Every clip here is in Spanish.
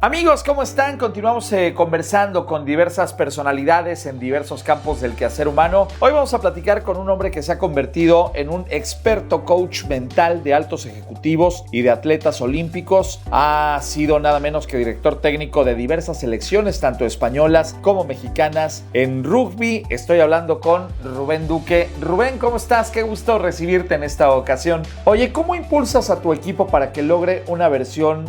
Amigos, ¿cómo están? Continuamos conversando con diversas personalidades en diversos campos del quehacer humano. Hoy vamos a platicar con un hombre que se ha convertido en un experto coach mental de altos ejecutivos y de atletas olímpicos. Ha sido nada menos que director técnico de diversas selecciones, tanto españolas como mexicanas, en rugby. Estoy hablando con Rubén Duque. Rubén, ¿cómo estás? Qué gusto recibirte en esta ocasión. Oye, ¿cómo impulsas a tu equipo para que logre una versión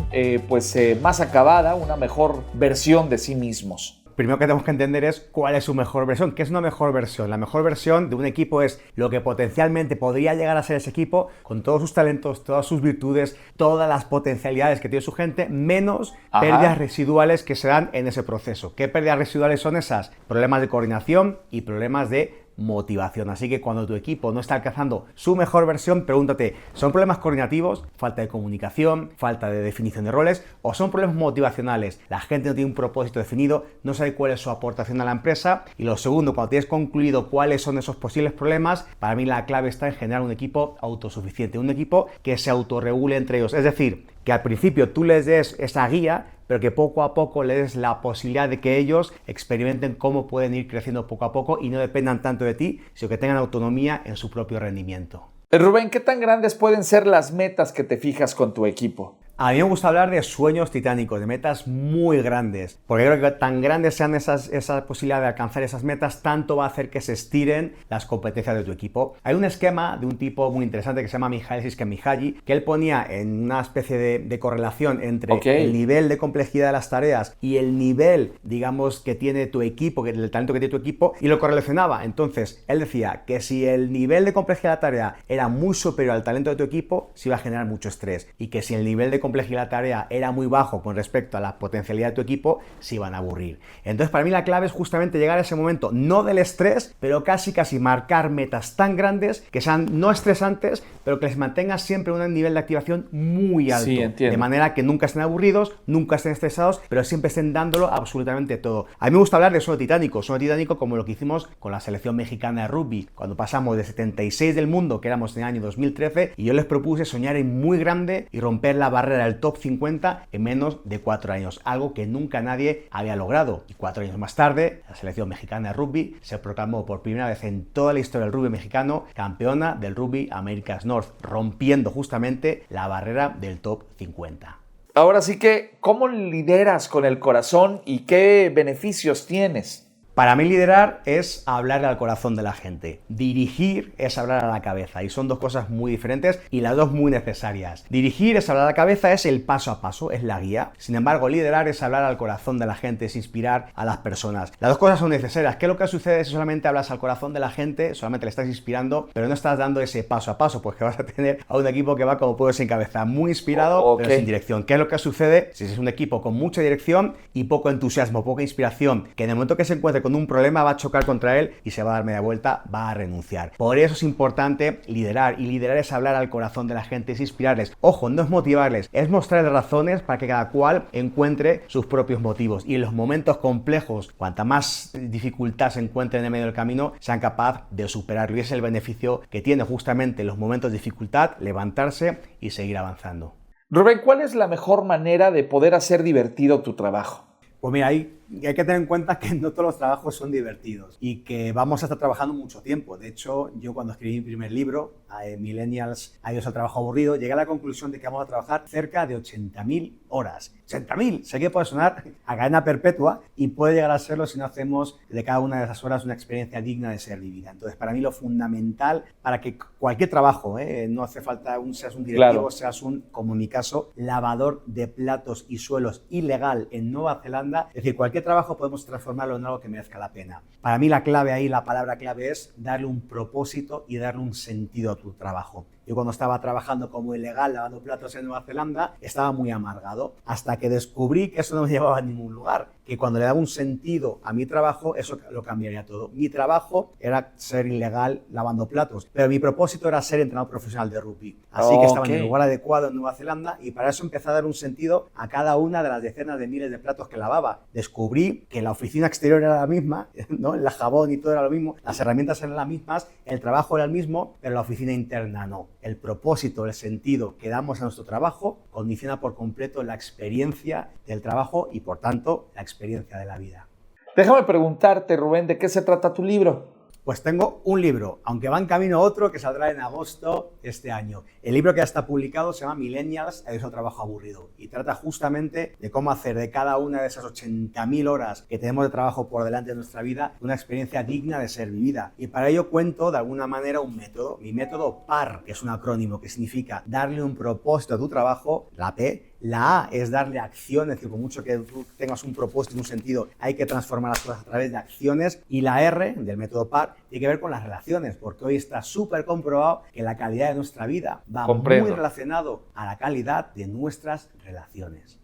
más acabada, una mejor versión de sí mismos? Primero que tenemos que entender es cuál es su mejor versión. ¿Qué es una mejor versión? La mejor versión de un equipo es lo que potencialmente podría llegar a ser ese equipo con todos sus talentos, todas sus virtudes, todas las potencialidades que tiene su gente, menos pérdidas residuales que se dan en ese proceso. ¿Qué pérdidas residuales son esas? Problemas de coordinación y problemas de motivación. Así que cuando tu equipo no está alcanzando su mejor versión, pregúntate, ¿son problemas coordinativos, falta de comunicación, falta de definición de roles, o son problemas motivacionales? La gente no tiene un propósito definido, no sabe cuál es su aportación a la empresa. Y lo segundo, cuando tienes concluido cuáles son esos posibles problemas, para mí la clave está en generar un equipo autosuficiente, un equipo que se autorregule entre ellos. Es decir, que al principio tú les des esa guía, pero que poco a poco les des la posibilidad de que ellos experimenten cómo pueden ir creciendo poco a poco y no dependan tanto de ti, sino que tengan autonomía en su propio rendimiento. Rubén, ¿qué tan grandes pueden ser las metas que te fijas con tu equipo? A mí me gusta hablar de sueños titánicos, de metas muy grandes, porque creo que tan grandes sean esa posibilidad de alcanzar esas metas, tanto va a hacer que se estiren las competencias de tu equipo. Hay un esquema de un tipo muy interesante que se llama Mihaly Csikszentmihalyi, que él ponía en una especie de correlación entre el nivel de complejidad de las tareas y el nivel, digamos, que tiene tu equipo, el talento que tiene tu equipo, y lo correlacionaba. Entonces, él decía que si el nivel de complejidad de la tarea era muy superior al talento de tu equipo, se iba a generar mucho estrés, y que si el nivel de complejidad de la tarea era muy bajo con respecto a la potencialidad de tu equipo, se iban a aburrir. Entonces, para mí la clave es justamente llegar a ese momento, no del estrés, pero casi marcar metas tan grandes que sean no estresantes, pero que les mantengas siempre un nivel de activación muy alto. Sí, entiendo. De manera que nunca estén aburridos, nunca estén estresados, pero siempre estén dándolo absolutamente todo. A mí me gusta hablar de sueño titánico como lo que hicimos con la selección mexicana de rugby, cuando pasamos de 76 del mundo, que éramos en el año 2013, y yo les propuse soñar en muy grande y romper la barrera del top 50 en menos de 4 años, algo que nunca nadie había logrado. Y 4 años más tarde, la selección mexicana de rugby se proclamó por primera vez en toda la historia del rugby mexicano campeona del Rugby America's North, rompiendo justamente la barrera del top 50. Ahora sí que, ¿cómo lideras con el corazón y qué beneficios tienes? Para mí liderar es hablar al corazón de la gente. Dirigir es hablar a la cabeza y son dos cosas muy diferentes y las dos muy necesarias. Dirigir es hablar a la cabeza, es el paso a paso, es la guía. Sin embargo, liderar es hablar al corazón de la gente, es inspirar a las personas. Las dos cosas son necesarias. ¿Qué es lo que sucede si solamente hablas al corazón de la gente, solamente le estás inspirando, pero no estás dando ese paso a paso? Pues que vas a tener a un equipo que va como puedo sin cabeza, muy inspirado, pero sin dirección. ¿Qué es lo que sucede si es un equipo con mucha dirección y poco entusiasmo, poca inspiración, que en el momento que se encuentre con un problema va a chocar contra él y se va a dar media vuelta, va a renunciar? Por eso es importante liderar, y liderar es hablar al corazón de la gente, es inspirarles. Ojo, no es motivarles, es mostrarles razones para que cada cual encuentre sus propios motivos, y en los momentos complejos, cuanta más dificultad se encuentre en el medio del camino, sean capaces de superarlo, y ese es el beneficio que tiene justamente en los momentos de dificultad, levantarse y seguir avanzando. Rubén, ¿cuál es la mejor manera de poder hacer divertido tu trabajo? Pues mira, hay que tener en cuenta que no todos los trabajos son divertidos y que vamos a estar trabajando mucho tiempo. De hecho, yo cuando escribí mi primer libro, Millennials, adiós al trabajo aburrido, llegué a la conclusión de que vamos a trabajar cerca de 80.000 horas. 80.000, sé que puede sonar a cadena perpetua y puede llegar a serlo si no hacemos de cada una de esas horas una experiencia digna de ser vivida. Entonces, para mí lo fundamental para que cualquier trabajo, no hace falta seas un directivo, seas como en mi caso, lavador de platos y suelos ilegal en Nueva Zelanda, es decir, cualquier trabajo podemos transformarlo en algo que merezca la pena. Para mí la clave ahí, la palabra clave es darle un propósito y darle un sentido a tu trabajo. Yo cuando estaba trabajando como ilegal lavando platos en Nueva Zelanda estaba muy amargado, hasta que descubrí que eso no me llevaba a ningún lugar, que cuando le daba un sentido a mi trabajo eso lo cambiaría todo. Mi trabajo era ser ilegal lavando platos, pero mi propósito era ser entrenador profesional de rugby. Así que estaba en el lugar adecuado en Nueva Zelanda, y para eso empecé a dar un sentido a cada una de las decenas de miles de platos que lavaba. Descubrí que la oficina exterior era la misma, ¿no? El jabón y todo era lo mismo, las herramientas eran las mismas, el trabajo era el mismo, pero la oficina interna no. el propósito, el sentido que damos a nuestro trabajo condiciona por completo la experiencia del trabajo y, por tanto, la experiencia de la vida. Déjame preguntarte, Rubén, ¿de qué se trata tu libro? Pues tengo un libro, aunque va en camino otro que saldrá en agosto de este año. El libro que ya está publicado se llama Millennials, adiós al trabajo aburrido, y trata justamente de cómo hacer de cada una de esas 80.000 horas que tenemos de trabajo por delante de nuestra vida una experiencia digna de ser vivida. Y para ello cuento de alguna manera un método, mi método PAR, que es un acrónimo que significa darle un propósito a tu trabajo, la P. La A es darle acción, es decir, con mucho que tú tengas un propósito y un sentido, hay que transformar las cosas a través de acciones. Y la R, del método PAR, tiene que ver con las relaciones, porque hoy está súper comprobado que la calidad de nuestra vida va muy relacionado a la calidad de nuestras relaciones.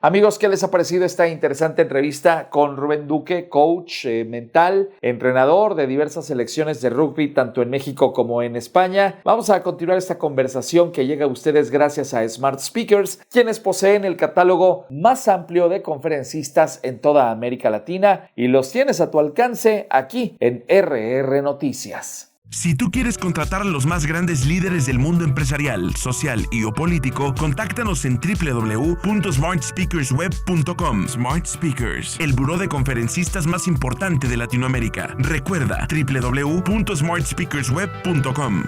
Amigos, ¿qué les ha parecido esta interesante entrevista con Rubén Duque, coach mental, entrenador de diversas selecciones de rugby, tanto en México como en España? Vamos a continuar esta conversación que llega a ustedes gracias a Smart Speakers, quienes poseen el catálogo más amplio de conferencistas en toda América Latina y los tienes a tu alcance aquí en RR Noticias. Si tú quieres contratar a los más grandes líderes del mundo empresarial, social y o político, contáctanos en www.smartspeakersweb.com. Smart Speakers, el buró de conferencistas más importante de Latinoamérica. Recuerda, www.smartspeakersweb.com.